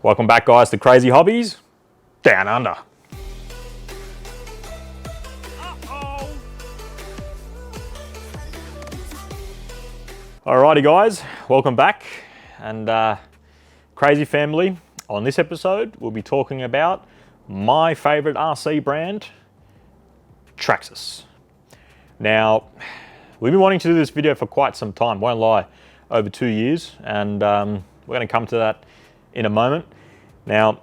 Welcome back, guys, to Crazy Hobbies Down Under. Alrighty, guys, welcome back. And Crazy family, on this episode, we'll be talking about my favorite RC brand, Traxxas. Now, we've been wanting to do this video for quite some time, won't lie, over 2 years, and we're going to come to that in a moment. Now,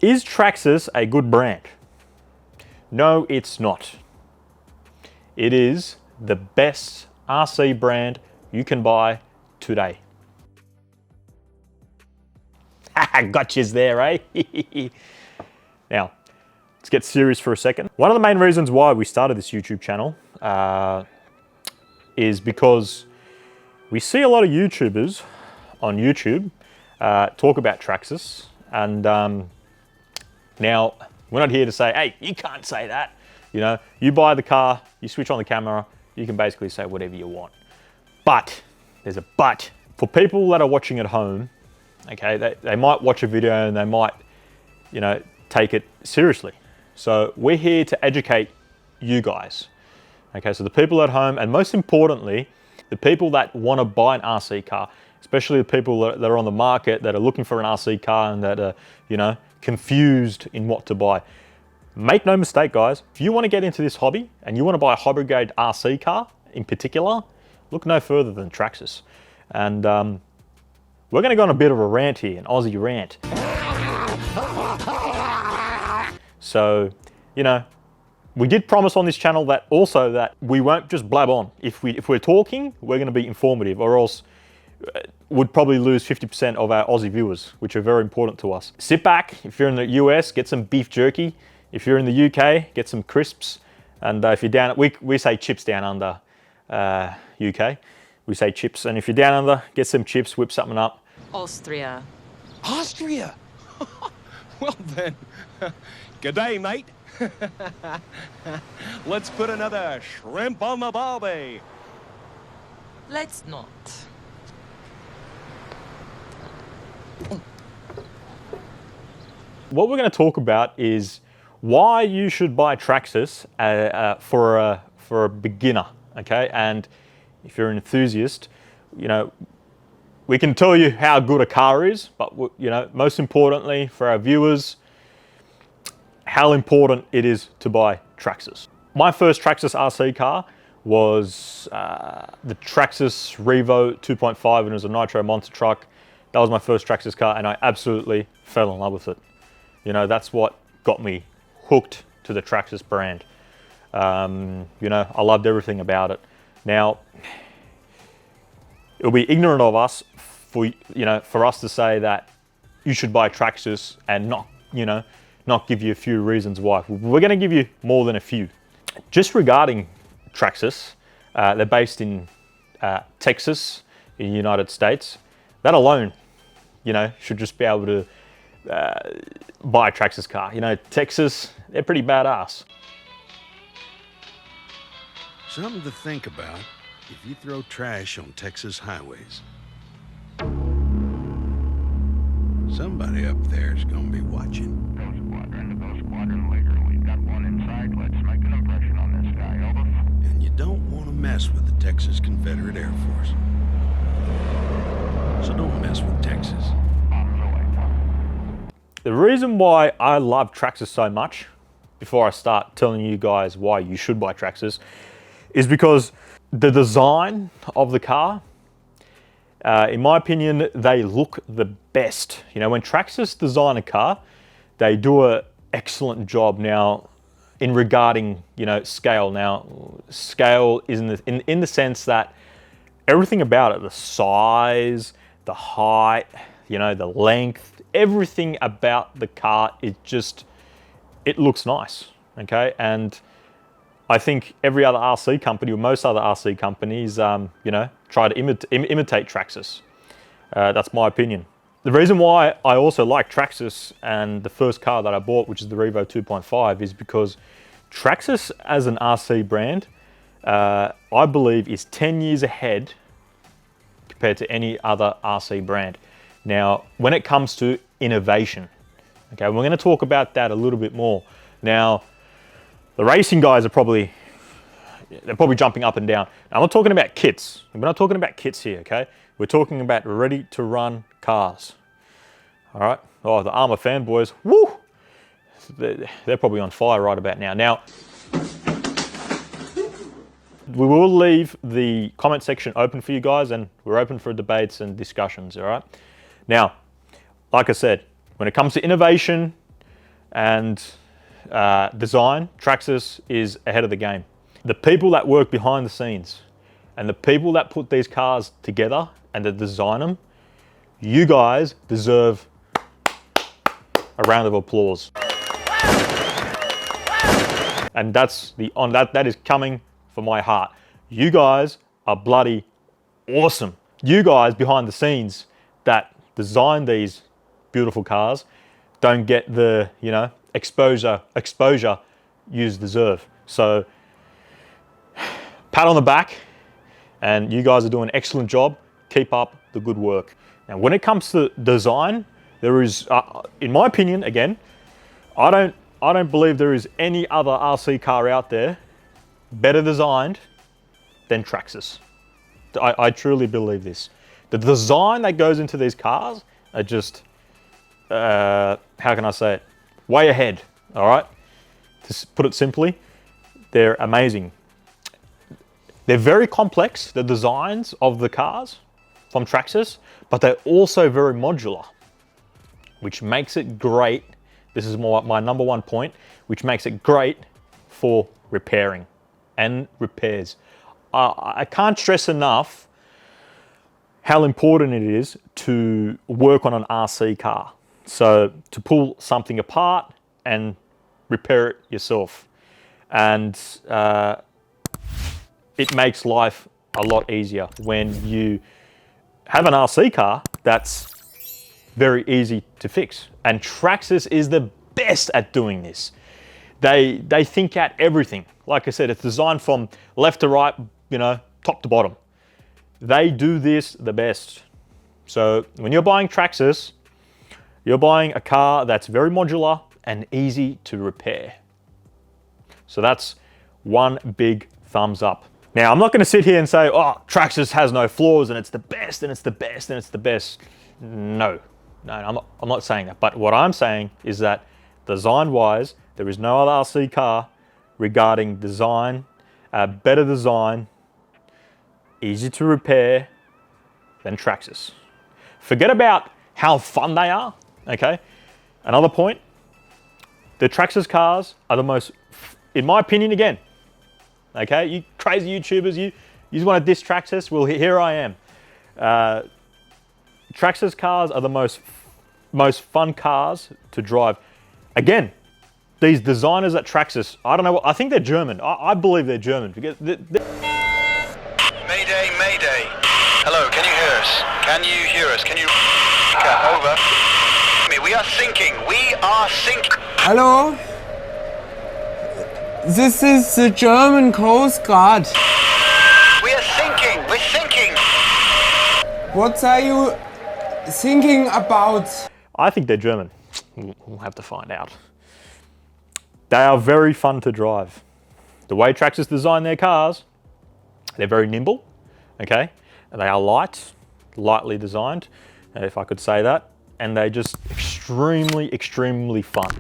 is Traxxas a good brand? No, it's not. It is the best RC brand you can buy today. Gotchas there, eh? Now, let's get serious for a second. One of the main reasons why we started this YouTube channel is because we see a lot of YouTubers on YouTube talk about Traxxas, and now we're not here to say, hey, you can't say that. You know, you buy the car, you switch on the camera, you can basically say whatever you want. But, there's a but. For people that are watching at home, okay, they might watch a video and they might, you know, take it seriously. So we're here to educate you guys. Okay, so the people at home, and most importantly, the people that want to buy an RC car, especially the people that are on the market that are looking for an RC car and that are, you know, confused in what to buy. Make no mistake, guys, if you want to get into this hobby and you want to buy a hobby grade RC car in particular, look no further than Traxxas. And we're going to go on a bit of a rant here, an Aussie rant. So, you know, we did promise on this channel that also that we won't just blab on. If we're talking, we're going to be informative, or else would probably lose 50% of our Aussie viewers, which are very important to us. Sit back. If you're in the US, get some beef jerky. If you're in the UK, get some crisps. And if you're down, we say chips down under UK. We say chips. And if you're down under, get some chips, whip something up. Austria. Austria? Well then, good day, mate. Let's put another shrimp on the barbie. Let's not. What we're going to talk about is why you should buy Traxxas for a beginner, okay? And if you're an enthusiast, you know, we can tell you how good a car is, but you know, most importantly for our viewers, how important it is to buy Traxxas. My first Traxxas RC car was the Traxxas Revo 2.5, and it was a nitro monster truck. That was my first Traxxas car, and I absolutely fell in love with it. You know, that's what got me hooked to the Traxxas brand. You know, I loved everything about it. Now, it'll be ignorant of us for us to say that you should buy Traxxas and not give you a few reasons why. We're going to give you more than a few. Just regarding Traxxas, they're based in Texas, in the United States. That alone, you know, should just be able to buy a Traxxas car. You know, Texas, they're pretty badass. Something to think about if you throw trash on Texas highways. Somebody up there is going to be watching. Go squadron later. We've got one inside. Let's make an impression on this guy. Over. And you don't want to mess with the Texas Confederate Air Force. So don't mess with Texas. The reason why I love Traxxas so much, before I start telling you guys why you should buy Traxxas, is because the design of the car, in my opinion, they look the best. You know, when Traxxas design a car, they do an excellent job now in regarding, you know, scale. Now, scale is in the sense that everything about it, the size, the height, you know, the length, everything about the car, it looks nice, okay? And I think every other RC company, or most other RC companies, you know, try to imitate Traxxas. That's my opinion. The reason why I also like Traxxas and the first car that I bought, which is the Revo 2.5, is because Traxxas as an RC brand, I believe is 10 years ahead compared to any other RC brand. Now, when it comes to innovation. Okay, we're going to talk about that a little bit more. Now, the racing guys are probably jumping up and down. Now, I'm not talking about kits. We're not talking about kits here, okay? We're talking about ready-to-run cars. All right? Oh, the Armour fanboys, woo! They're probably on fire right about now. Now, we will leave the comment section open for you guys, and we're open for debates and discussions, all right? Now, like I said, when it comes to innovation and design, Traxxas is ahead of the game. The people that work behind the scenes and the people that put these cars together and that design them, you guys deserve a round of applause. And that is coming from my heart. You guys are bloody awesome. You guys behind the scenes that design these beautiful cars don't get the, you know, exposure you deserve. So pat on the back, and you guys are doing an excellent job. Keep up the good work. Now, when it comes to design, there is, in my opinion, again, I don't believe there is any other RC car out there better designed than Traxxas. I truly believe this. The design that goes into these cars are just, how can I say it? Way ahead, all right? To put it simply, they're amazing. They're very complex, the designs of the cars from Traxxas, but they're also very modular, which makes it great. This is my number one point, which makes it great for repairing and repairs. I can't stress enough how important it is to work on an RC car. So to pull something apart and repair it yourself. And it makes life a lot easier when you have an RC car that's very easy to fix. And Traxxas is the best at doing this. They think out everything. Like I said, it's designed from left to right, you know, top to bottom. They do this the best. So when you're buying Traxxas, you're buying a car that's very modular and easy to repair. So that's one big thumbs up. Now, I'm not going to sit here and say, oh, Traxxas has no flaws and it's the best and it's the best and it's the best. No, I'm not saying that. But what I'm saying is that design-wise, there is no other RC car regarding design, better design, easy to repair than Traxxas. Forget about how fun they are, okay? Another point, the Traxxas cars are the most, in my opinion again, okay? You crazy YouTubers, you just want to diss Traxxas? Well, here I am. Traxxas cars are the most fun cars to drive. Again, these designers at Traxxas, I don't know, I think they're German. I believe they're German. Because Mayday, Mayday. Hello, can you hear us? Can you hear us? Can you... Over. We are sinking. We are sinking. Hello? This is the German Coast Guard. We are sinking. We're sinking. What are you thinking about? I think they're German. We'll have to find out. They are very fun to drive. The way Traxxas design their cars, they're very nimble, okay? And they are lightly designed, if I could say that. And they're just extremely, extremely fun.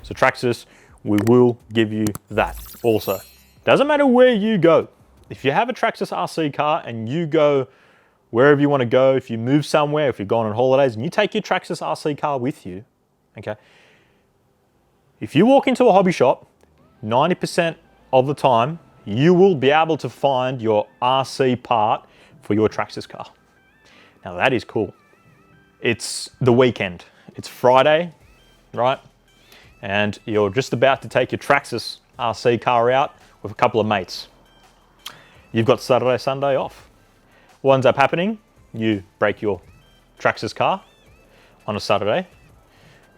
So Traxxas, we will give you that also. Doesn't matter where you go. If you have a Traxxas RC car and you go wherever you want to go, if you move somewhere, if you're going on holidays and you take your Traxxas RC car with you, okay? If you walk into a hobby shop, 90% of the time, you will be able to find your RC part for your Traxxas car. Now that is cool. It's the weekend. It's Friday, right? And you're just about to take your Traxxas RC car out with a couple of mates. You've got Saturday, Sunday off. What ends up happening? You break your Traxxas car on a Saturday.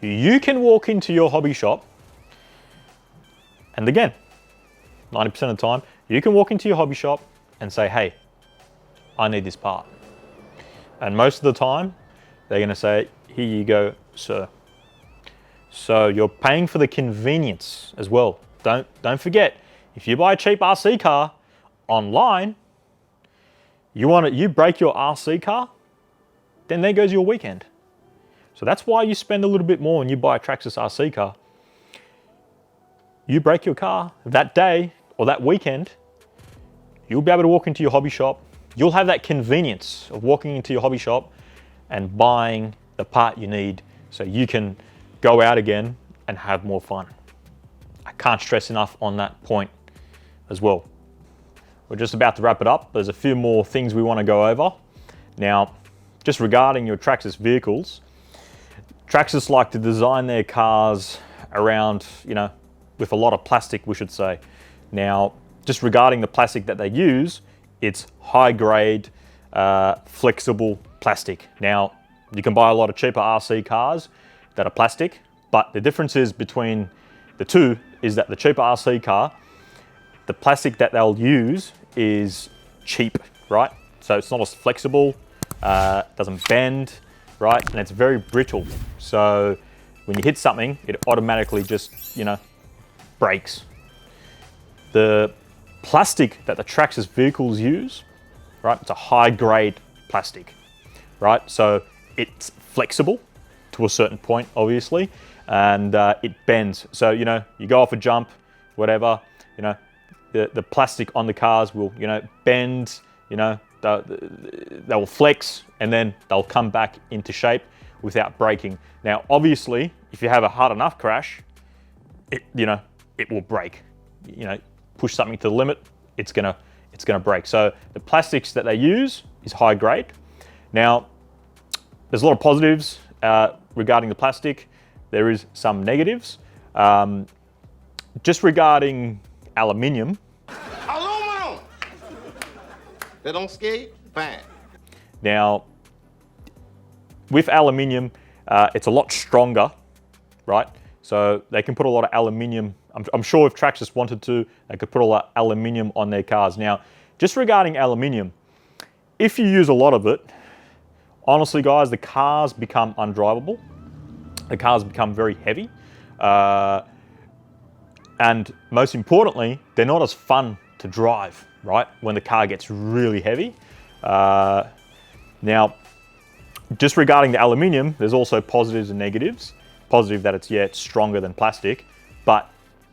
You can walk into your hobby shop, and again, 90% of the time, you can walk into your hobby shop and say, hey, I need this part. And most of the time, they're gonna say, Here you go, sir. So you're paying for the convenience as well. Don't forget, if you buy a cheap RC car online, you break your RC car, then there goes your weekend. So that's why you spend a little bit more when you buy a Traxxas RC car. You break your car that day or that weekend, you'll be able to walk into your hobby shop. You'll have that convenience of walking into your hobby shop and buying the part you need so you can go out again and have more fun. I can't stress enough on that point as well. We're just about to wrap it up. There's a few more things we want to go over. Now, just regarding your Traxxas vehicles, Traxxas like to design their cars around, with a lot of plastic, we should say. Now, just regarding the plastic that they use, it's high grade, flexible plastic. Now, you can buy a lot of cheaper RC cars that are plastic, but the difference is between the two is that the cheaper RC car, the plastic that they'll use is cheap, right? So it's not as flexible, doesn't bend, right? And it's very brittle. So when you hit something, it automatically just, breaks. The plastic that the Traxxas vehicles use, right? It's a high grade plastic, right? So it's flexible to a certain point, obviously, and it bends. So, you go off a jump, whatever, the plastic on the cars will, bend, they will flex, and then they'll come back into shape without breaking. Now, obviously, if you have a hard enough crash, it will break. Push something to the limit, it's gonna break. So the plastics that they use is high grade. Now, there's a lot of positives regarding the plastic. There is some negatives. Just regarding aluminium. Aluminum! They don't scare you? Fine. Now, with aluminium, it's a lot stronger, right? So they can put a lot of aluminium. I'm sure if Traxxas wanted to, they could put a lot of aluminium on their cars. Now, just regarding aluminium, if you use a lot of it, honestly, guys, the cars become undrivable. The cars become very heavy. And most importantly, they're not as fun to drive, right? When the car gets really heavy. Now, just regarding the aluminium, there's also positives and negatives. Positive that it's stronger than plastic, but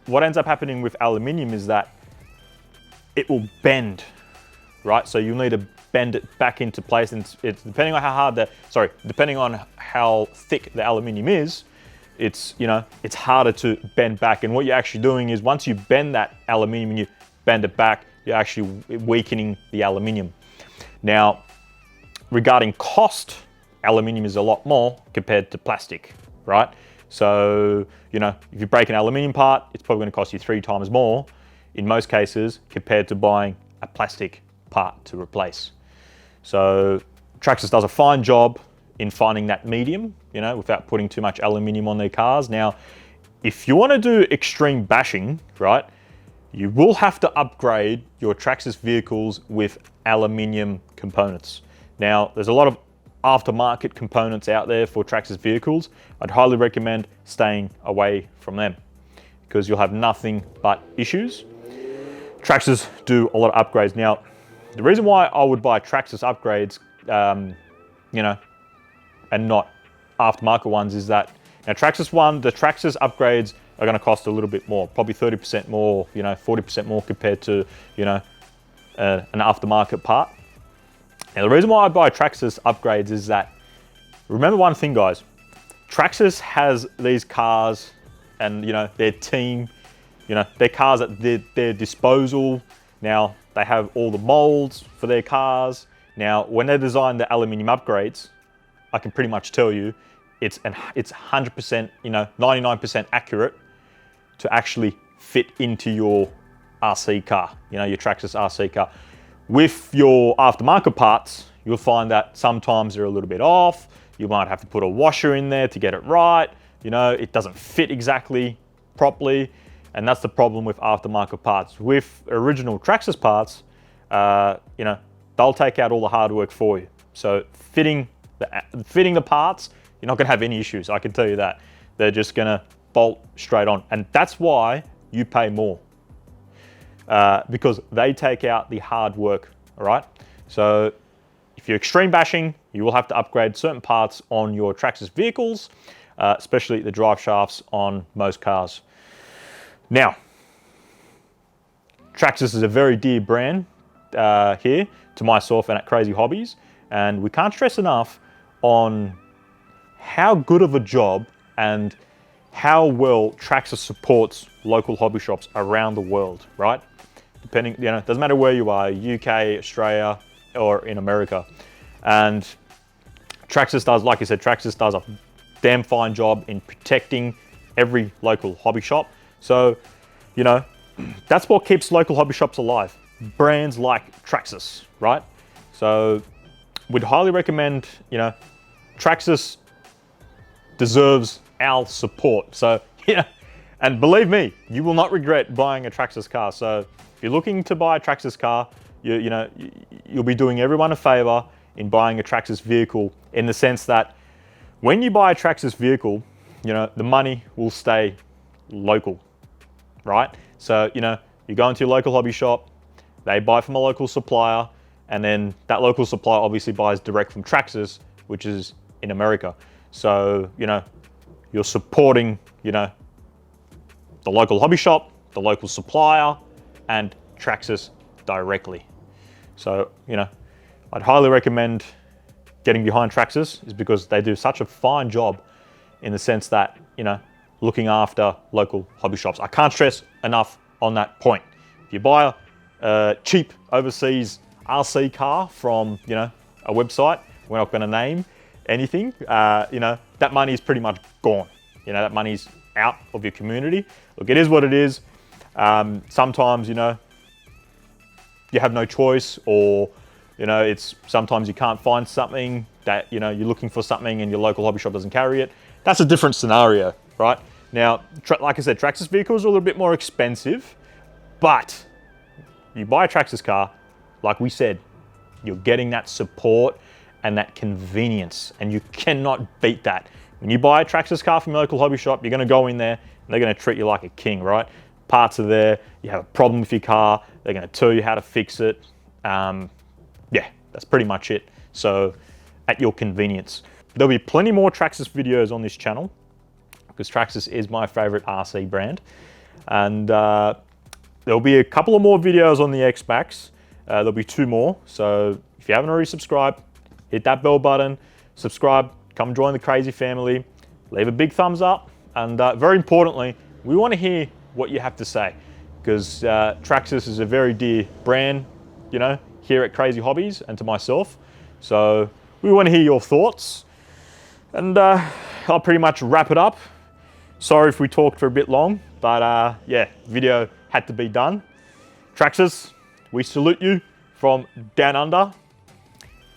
what ends up happening with aluminium is that it will bend, right? So you'll need to bend it back into place, and it's depending on depending on how thick the aluminium is, it's harder to bend back. And what you're actually doing is once you bend that aluminium and you bend it back, you're actually weakening the aluminium. Now, regarding cost, aluminium is a lot more compared to plastic, right? So, if you break an aluminium part, it's probably going to cost you 3 times more in most cases compared to buying a plastic part to replace. So Traxxas does a fine job in finding that medium, without putting too much aluminium on their cars. Now, if you want to do extreme bashing, right, you will have to upgrade your Traxxas vehicles with aluminium components. Now, there's a lot of aftermarket components out there for Traxxas vehicles. I'd highly recommend staying away from them because you'll have nothing but issues. Traxxas do a lot of upgrades. Now, the reason why I would buy Traxxas upgrades, and not aftermarket ones is that now the Traxxas upgrades are going to cost a little bit more, probably 30% more, 40% more compared to, an aftermarket part. Now, the reason why I buy Traxxas upgrades is that, remember one thing, guys, Traxxas has these cars and, their team, their cars at their disposal. Now, they have all the molds for their cars. Now, when they design the aluminium upgrades, I can pretty much tell you it's 100%, 99% accurate to actually fit into your RC car, your Traxxas RC car. With your aftermarket parts, you'll find that sometimes they're a little bit off. You might have to put a washer in there to get it right. It doesn't fit exactly properly. And that's the problem with aftermarket parts. With original Traxxas parts, they'll take out all the hard work for you. So fitting the parts you're not gonna have any issues. I can tell you that. They're just gonna bolt straight on. And that's why you pay more. Because they take out the hard work, all right? So if you're extreme bashing, you will have to upgrade certain parts on your Traxxas vehicles, especially the drive shafts on most cars. Now, Traxxas is a very dear brand here to myself and at Crazy Hobbies, and we can't stress enough on how good of a job and how well Traxxas supports local hobby shops around the world, right? Depending, you know, doesn't matter where you are, UK, Australia, or in America. And Traxxas does, like I said, Traxxas does a damn fine job in protecting every local hobby shop. So, you know, that's what keeps local hobby shops alive. Brands like Traxxas, right? So we'd highly recommend, you know, Traxxas deserves our support. So, yeah, and believe me, you will not regret buying a Traxxas car. So if you're looking to buy a Traxxas car, you'll be doing everyone a favor in buying a Traxxas vehicle, in the sense that when you buy a Traxxas vehicle, you know, the money will stay local, right? So, you know, you go into your local hobby shop, they buy from a local supplier, and then that local supplier obviously buys direct from Traxxas, which is in America. So, you know, you're supporting, you know, the local hobby shop, the local supplier, and Traxxas directly. So, you know, I'd highly recommend getting behind Traxxas, is because they do such a fine job in the sense that, you know, looking after local hobby shops. I can't stress enough on that point. If you buy a cheap overseas RC car from, you know, a website, we're not going to name anything, you know, that money is pretty much gone. You know, that money's out of your community. Look, it is what it is. Sometimes, you know, you have no choice, or, you know, it's sometimes you can't find something that, you know, you're looking for something and your local hobby shop doesn't carry it. That's a different scenario, right? Now, like I said, Traxxas vehicles are a little bit more expensive, but you buy a Traxxas car, like we said, you're getting that support and that convenience, and you cannot beat that. When you buy a Traxxas car from your local hobby shop, you're gonna go in there and they're gonna treat you like a king, right? Parts are there, you have a problem with your car, they're gonna tell you how to fix it. Yeah, that's pretty much it. So, at your convenience. There'll be plenty more Traxxas videos on this channel, because Traxxas is my favorite RC brand. And there'll be a couple of more videos on the x-maxx. There'll be 2 more. So if you haven't already subscribed, hit that bell button, subscribe, come join the crazy family, leave a big thumbs up. And very importantly, we want to hear what you have to say, because Traxxas is a very dear brand, you know, here at Crazy Hobbies and to myself. So we want to hear your thoughts. And I'll pretty much wrap it up. Sorry if we talked for a bit long, but yeah, video had to be done. Traxxas, we salute you from down under.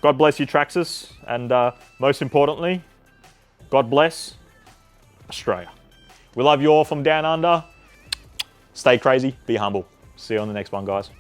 God bless you, Traxxas, and most importantly, God bless Australia. We love you all from down under. Stay crazy, be humble. See you on the next one, guys.